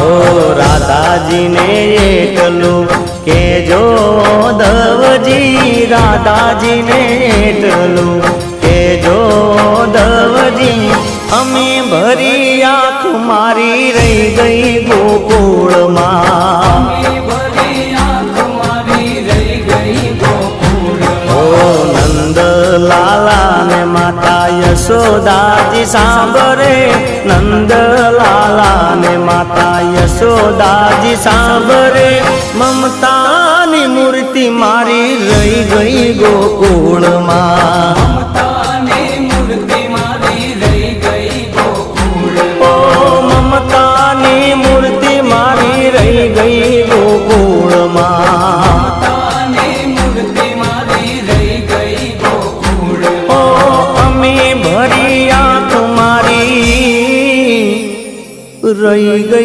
ઓ રાધાજીને એટલું કેજો દવજી, રાધાજીને એટલું કેજો દવજી, અમે ભરી આંખ મારી રહી ગઈ ગોકુળમાં। નંદલાલા ને માતા યશોદાજી સાંભળે, નંદલાલા ને માતા યશોદાજી સાંભળે, મમતાની મૂર્તિ મારી રહી ગઈ ગોકુળમાં।